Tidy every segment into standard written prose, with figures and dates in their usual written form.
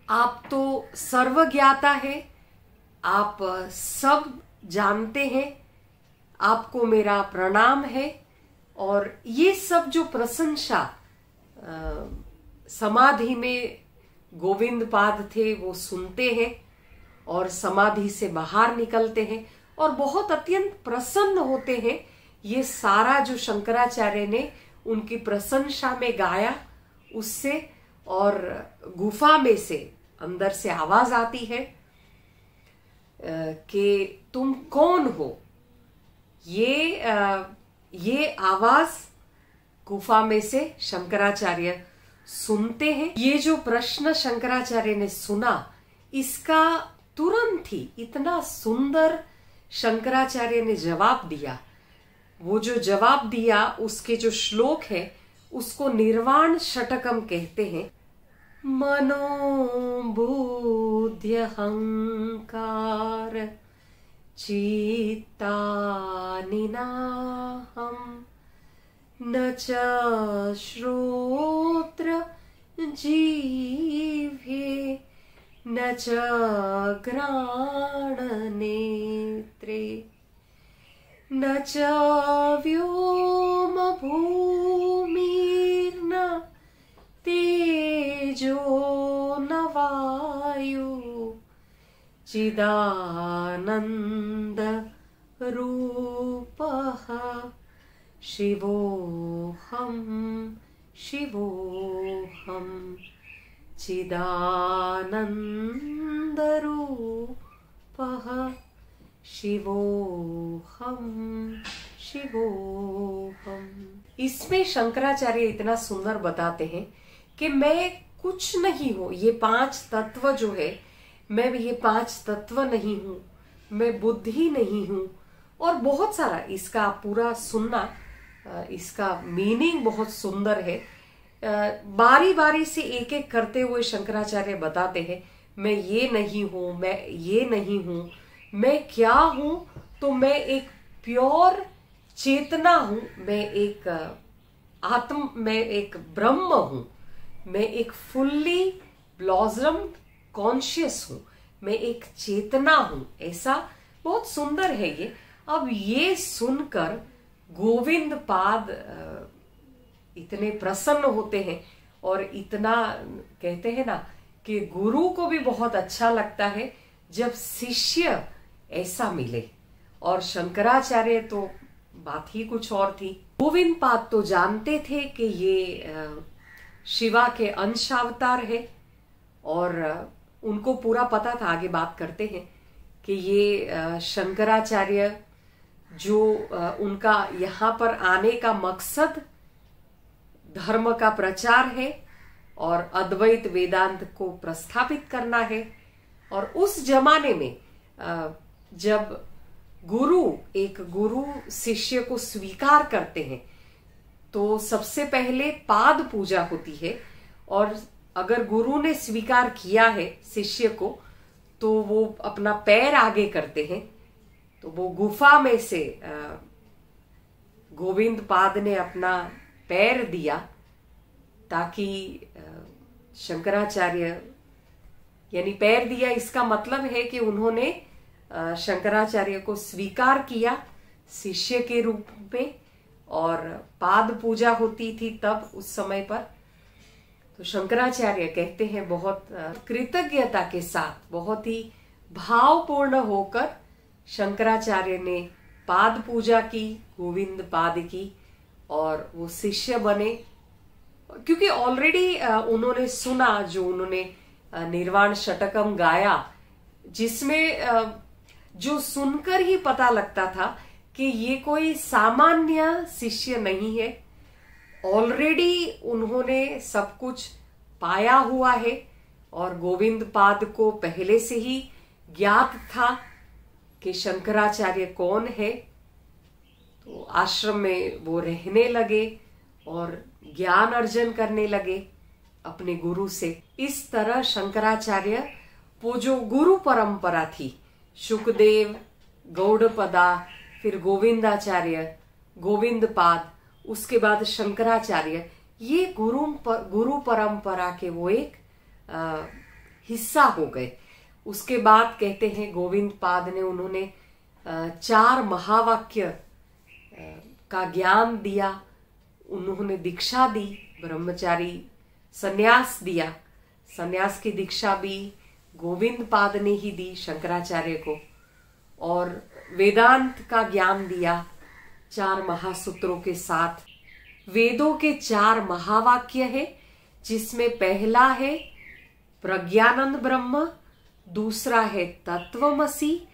आप तो सर्वज्ञाता है, आप सब जानते हैं, आपको मेरा प्रणाम है। और ये सब जो प्रशंसा समाधि में गोविंद पाद थे वो सुनते हैं और समाधि से बाहर निकलते हैं और बहुत अत्यंत प्रसन्न होते हैं। ये सारा जो शंकराचार्य ने उनकी प्रशंसा में गाया उससे, और गुफा में से अंदर से आवाज आती है कि तुम कौन हो। ये आवाज गुफा में से शंकराचार्य सुनते हैं। ये जो प्रश्न शंकराचार्य ने सुना इसका तुरंत ही इतना सुंदर शंकराचार्य ने जवाब दिया। वो जो जवाब दिया उसके जो श्लोक है उसको निर्वाण षटकम कहते हैं। मनोबुद्ध्यहंकार चित्तानि नाहम् न च श्रोत्र जिह्वे न च घ्राण नेत्रे न च व्योम भूमिर्न तेजो न वायु चिदानंद रूपः शिवोऽहं शिवोऽहं चिदानंद रूपः शिवोऽहं शिवोऽहं। इसमें शंकराचार्य इतना सुंदर बताते हैं कि मैं कुछ नहीं हूं। ये पांच तत्व जो है, मैं ये पांच तत्व नहीं हूं, मैं बुद्धि नहीं हूं, और बहुत सारा इसका पूरा सुनना, इसका मीनिंग बहुत सुंदर है। बारी बारी से एक एक करते हुए शंकराचार्य बताते हैं मैं ये नहीं हूं, मैं ये नहीं हूं, मैं क्या हूं। तो मैं एक प्योर चेतना हूं, मैं एक मैं एक ब्रह्म हूं, मैं एक फुल्ली ब्लॉसम्ड कॉन्शियस हूं, मैं एक चेतना हूं। ऐसा बहुत सुंदर है ये। अब ये सुनकर गोविंद पाद इतने प्रसन्न होते हैं और इतना कहते हैं ना कि गुरु को भी बहुत अच्छा लगता है जब शिष्य ऐसा मिले। और शंकराचार्य तो बात ही कुछ और थी। गोविंद पाद तो जानते थे कि ये शिवा के अंश अवतार है, और उनको पूरा पता था, आगे बात करते हैं, कि ये शंकराचार्य जो उनका यहाँ पर आने का मकसद धर्म का प्रचार है और अद्वैत वेदांत को प्रस्थापित करना है। और उस जमाने में जब एक गुरु शिष्य को स्वीकार करते हैं तो सबसे पहले पाद पूजा होती है, और अगर गुरु ने स्वीकार किया है शिष्य को तो वो अपना पैर आगे करते हैं। तो वो गुफा में से गोविंद पाद ने अपना पैर दिया ताकि शंकराचार्य, यानी पैर दिया इसका मतलब है कि उन्होंने शंकराचार्य को स्वीकार किया शिष्य के रूप में। और पाद पूजा होती थी तब उस समय पर। तो शंकराचार्य कहते हैं बहुत कृतज्ञता के साथ, बहुत ही भावपूर्ण होकर शंकराचार्य ने पाद पूजा की, गोविंद पाद की, और वो शिष्य बने। क्योंकि ऑलरेडी उन्होंने सुना, जो उन्होंने निर्वाण षटकम गाया, जिसमें जो सुनकर ही पता लगता था कि ये कोई सामान्य शिष्य नहीं है। ऑलरेडी उन्होंने सब कुछ पाया हुआ है और गोविंद पाद को पहले से ही ज्ञात था कि शंकराचार्य कौन है। तो आश्रम में वो रहने लगे और ज्ञान अर्जन करने लगे अपने गुरु से। इस तरह शंकराचार्य, वो जो गुरु परंपरा थी, शुकदेव, गौड़पदा, फिर गोविंदाचार्य, गोविंद पाद, उसके बाद शंकराचार्य, ये गुरु परंपरा के वो एक हिस्सा हो गए। उसके बाद कहते हैं गोविंद पाद ने उन्होंने 4 महावाक्य का ज्ञान दिया, उन्होंने दीक्षा दी, ब्रह्मचारी सन्यास दिया। सन्यास की दीक्षा भी गोविंद पाद ने ही दी शंकराचार्य को, और वेदांत का ज्ञान दिया 4 महासूत्रों के साथ। वेदों के 4 महावाक्य है, जिसमें पहला है प्रज्ञानंद ब्रह्म, दूसरा है तत्वमसि,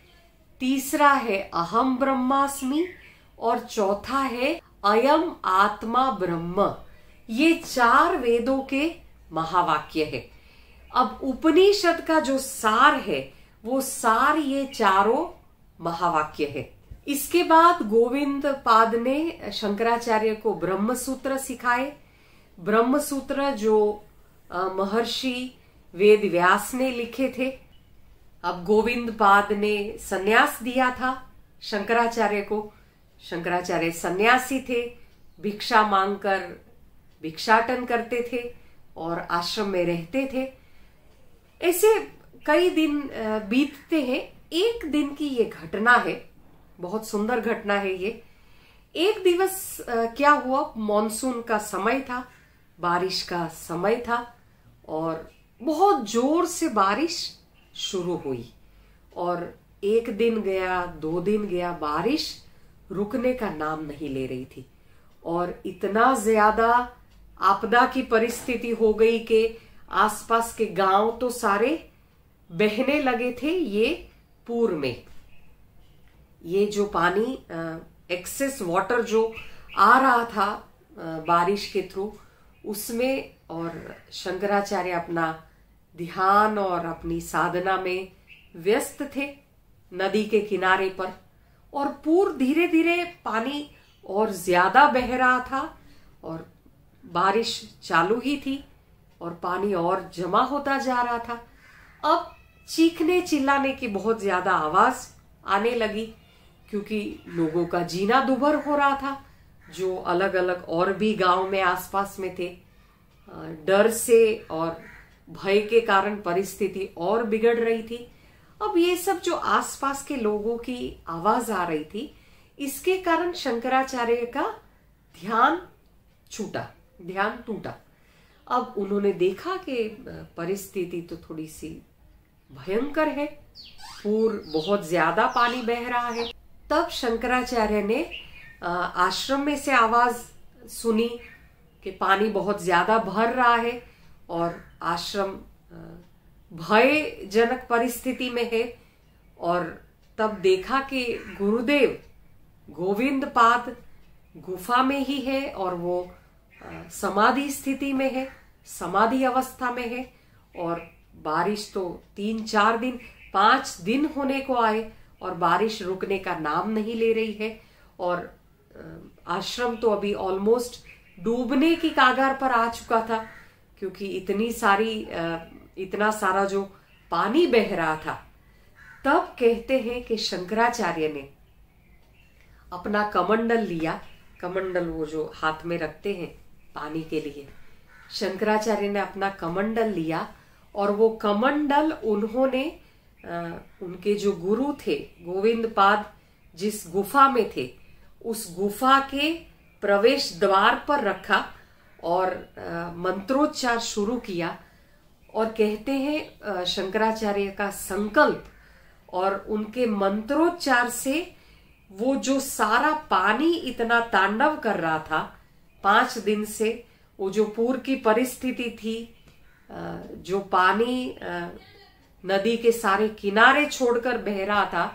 तीसरा है अहम ब्रह्मास्मि, और चौथा है अयम आत्मा ब्रह्म। ये 4 वेदों के महावाक्य है। अब उपनिषद का जो सार है वो सार ये 4 महावाक्य है। इसके बाद गोविंद पाद ने शंकराचार्य को ब्रह्मसूत्र सिखाए। ब्रह्मसूत्र जो महर्षि वेद व्यास ने लिखे थे। अब गोविंद पाद ने सन्यास दिया था शंकराचार्य को। शंकराचार्य सन्यासी थे, भिक्षा मांगकर भिक्षाटन करते थे और आश्रम में रहते थे। ऐसे कई दिन बीतते हैं। एक दिन की ये घटना है, बहुत सुंदर घटना है ये। एक दिवस क्या हुआ, मॉनसून का समय था, बारिश का समय था, और बहुत जोर से बारिश शुरू हुई। और एक दिन गया, 2 दिन गया, बारिश रुकने का नाम नहीं ले रही थी। और इतना ज्यादा आपदा की परिस्थिति हो गई कि आसपास के गांव तो सारे बहने लगे थे ये पूर में। ये जो पानी एक्सेस वाटर जो आ रहा था बारिश के थ्रू, उसमें, और शंकराचार्य अपना ध्यान और अपनी साधना में व्यस्त थे नदी के किनारे पर। और पूर धीरे धीरे पानी और ज्यादा बह रहा था, और बारिश चालू ही थी और पानी और जमा होता जा रहा था। अब चीखने चिल्लाने की बहुत ज्यादा आवाज आने लगी, क्योंकि लोगों का जीना दुभर हो रहा था, जो अलग अलग और भी गांव में आसपास में थे। डर से और भय के कारण परिस्थिति और बिगड़ रही थी। अब ये सब जो आसपास के लोगों की आवाज आ रही थी, इसके कारण शंकराचार्य का ध्यान टूटा। अब उन्होंने देखा कि परिस्थिति तो थोड़ी सी भयंकर है, पूर बहुत ज्यादा पानी बह रहा है। तब शंकराचार्य ने आश्रम में से आवाज सुनी कि पानी बहुत ज्यादा भर रहा है और आश्रम भयजनक परिस्थिति में है। और तब देखा कि गुरुदेव गोविंद पाद गुफा में ही है, और वो समाधि स्थिति में है, समाधि अवस्था में है। और बारिश तो 3-4 दिन 5 दिन होने को आए और बारिश रुकने का नाम नहीं ले रही है। और आश्रम तो अभी ऑलमोस्ट डूबने की कागार पर आ चुका था, क्योंकि इतना सारा जो पानी बह रहा था। तब कहते हैं कि शंकराचार्य ने अपना कमंडल लिया। कमंडल वो जो हाथ में रखते हैं पानी के लिए। शंकराचार्य ने अपना कमंडल लिया, और वो कमंडल उन्होंने उनके जो गुरु थे गोविंद पाद, जिस गुफा में थे, उस गुफा के प्रवेश द्वार पर रखा और मंत्रोच्चार शुरू किया। और कहते हैं शंकराचार्य का संकल्प और उनके मंत्रोच्चार से वो जो सारा पानी इतना तांडव कर रहा था 5 दिन से, वो जो पूर की परिस्थिति थी, जो पानी नदी के सारे किनारे छोड़कर बह रहा था,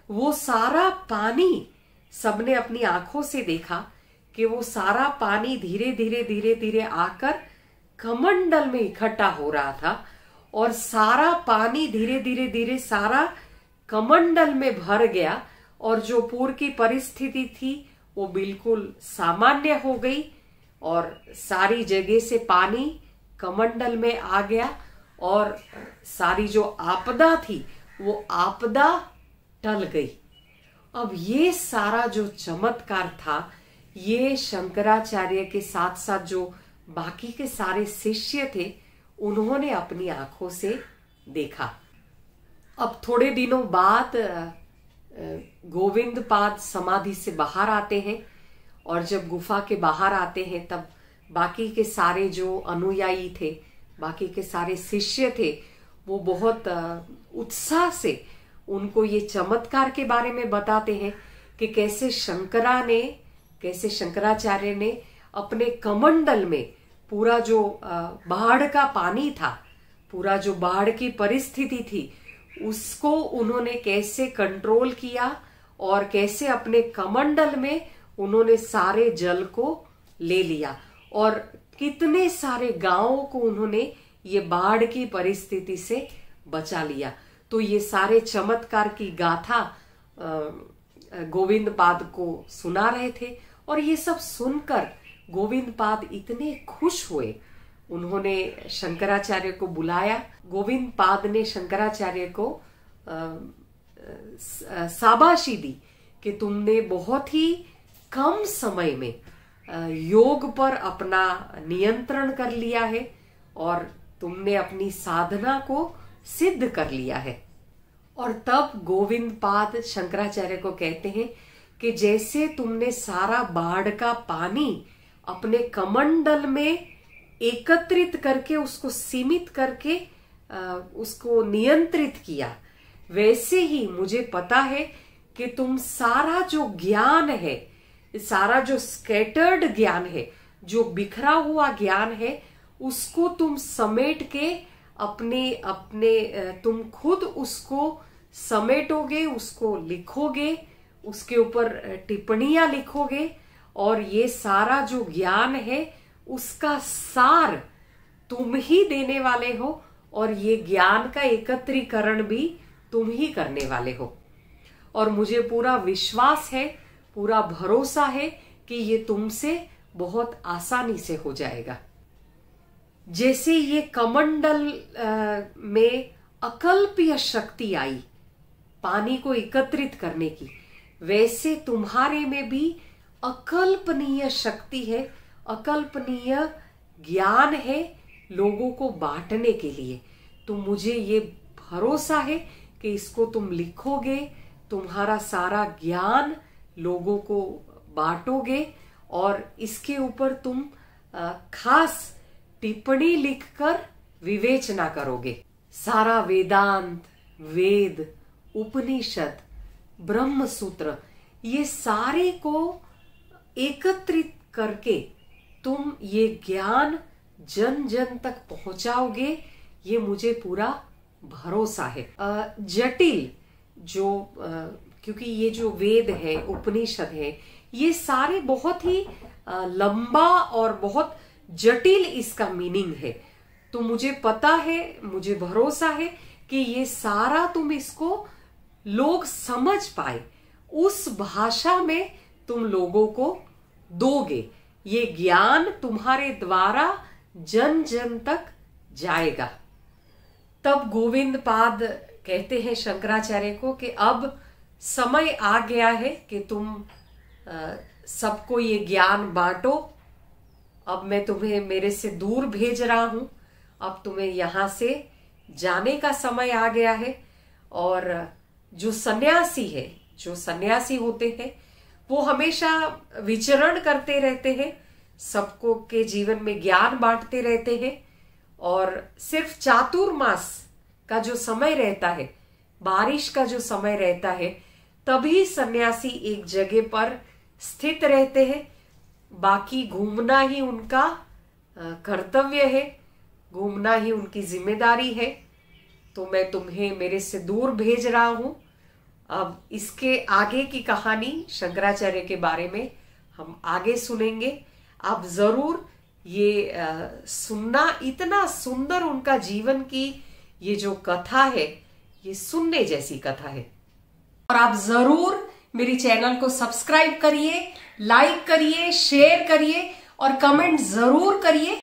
वो सारा पानी सबने अपनी आंखों से देखा कि वो सारा पानी धीरे धीरे आकर कमंडल में इकट्ठा हो रहा था। और सारा पानी धीरे धीरे सारा कमंडल में भर गया, और जो पूर की परिस्थिति थी वो बिल्कुल सामान्य हो गई, और सारी जगह से पानी कमंडल में आ गया, और सारी जो आपदा थी वो आपदा टल गई। अब ये सारा जो चमत्कार था, ये शंकराचार्य के साथ साथ जो बाकी के सारे शिष्य थे, उन्होंने अपनी आंखों से देखा। अब थोड़े दिनों बाद गोविंद पाद समाधि से बाहर आते हैं, और जब गुफा के बाहर आते हैं तब बाकी के सारे जो अनुयायी थे, बाकी के सारे शिष्य थे, वो बहुत उत्साह से उनको ये चमत्कार के बारे में बताते हैं कि कैसे शंकराचार्य ने अपने कमंडल में पूरा जो बाढ़ का पानी था, पूरा जो बाढ़ की परिस्थिति थी, उसको उन्होंने कैसे कंट्रोल किया और कैसे अपने कमंडल में उन्होंने सारे जल को ले लिया, और कितने सारे गांवों को उन्होंने ये बाढ़ की परिस्थिति से बचा लिया। तो ये सारे चमत्कार की गाथा गोविंद पाद को सुना रहे थे, और ये सब सुनकर गोविंद पाद इतने खुश हुए। उन्होंने शंकराचार्य को बुलाया। गोविंद पाद ने शंकराचार्य को शाबाशी दी कि तुमने बहुत ही कम समय में योग पर अपना नियंत्रण कर लिया है, और तुमने अपनी साधना को सिद्ध कर लिया है। और तब गोविंद पाद शंकराचार्य को कहते हैं कि जैसे तुमने सारा बाढ़ का पानी अपने कमंडल में एकत्रित करके उसको सीमित करके उसको नियंत्रित किया, वैसे ही मुझे पता है कि तुम सारा जो ज्ञान है, सारा जो स्कैटर्ड ज्ञान है, जो बिखरा हुआ ज्ञान है, उसको तुम समेट के अपने तुम खुद उसको समेटोगे, उसको लिखोगे, उसके ऊपर टिप्पणियां लिखोगे, और ये सारा जो ज्ञान है उसका सार तुम ही देने वाले हो, और ये ज्ञान का एकत्रीकरण भी तुम ही करने वाले हो। और मुझे पूरा विश्वास है, पूरा भरोसा है कि ये तुमसे बहुत आसानी से हो जाएगा। जैसे ये कमंडल में अकल्प्य शक्ति आई पानी को एकत्रित करने की, वैसे तुम्हारे में भी अकल्पनीय शक्ति है, अकल्पनीय ज्ञान है लोगों को बांटने के लिए। तो मुझे ये भरोसा है कि इसको तुम लिखोगे, तुम्हारा सारा ज्ञान लोगों को बांटोगे, और इसके ऊपर तुम खास टिप्पणी लिखकर विवेचना करोगे। सारा वेदांत, वेद, उपनिषद, ब्रह्म सूत्र, ये सारे को एकत्रित करके तुम ये ज्ञान जन जन तक पहुंचाओगे, ये मुझे पूरा भरोसा है। जटिल जो क्योंकि ये जो वेद है, उपनिषद है, ये सारे बहुत ही लंबा और बहुत जटिल इसका मीनिंग है। तो मुझे पता है, मुझे भरोसा है कि ये सारा तुम इसको लोग समझ पाए, उस भाषा में तुम लोगों को दोगे। ये ज्ञान तुम्हारे द्वारा जन जन तक जाएगा। तब गोविंद पाद कहते हैं शंकराचार्य को कि अब समय आ गया है कि तुम सबको ये ज्ञान बांटो। अब मैं तुम्हें मेरे से दूर भेज रहा हूं, अब तुम्हें यहां से जाने का समय आ गया है। और जो सन्यासी है, जो सन्यासी होते हैं, वो हमेशा विचरण करते रहते हैं, सबको के जीवन में ज्ञान बांटते रहते हैं। और सिर्फ चातुर्मास का जो समय रहता है, बारिश का जो समय रहता है, तभी सन्यासी एक जगह पर स्थित रहते हैं। बाकी घूमना ही उनका कर्तव्य है, घूमना ही उनकी जिम्मेदारी है। तो मैं तुम्हें मेरे से दूर भेज रहा हूं। अब इसके आगे की कहानी शंकराचार्य के बारे में हम आगे सुनेंगे। आप जरूर ये सुनना, इतना सुंदर उनका जीवन की ये जो कथा है, ये सुनने जैसी कथा है। और आप जरूर मेरी चैनल को सब्सक्राइब करिए, लाइक करिए, शेयर करिए और कमेंट जरूर करिए।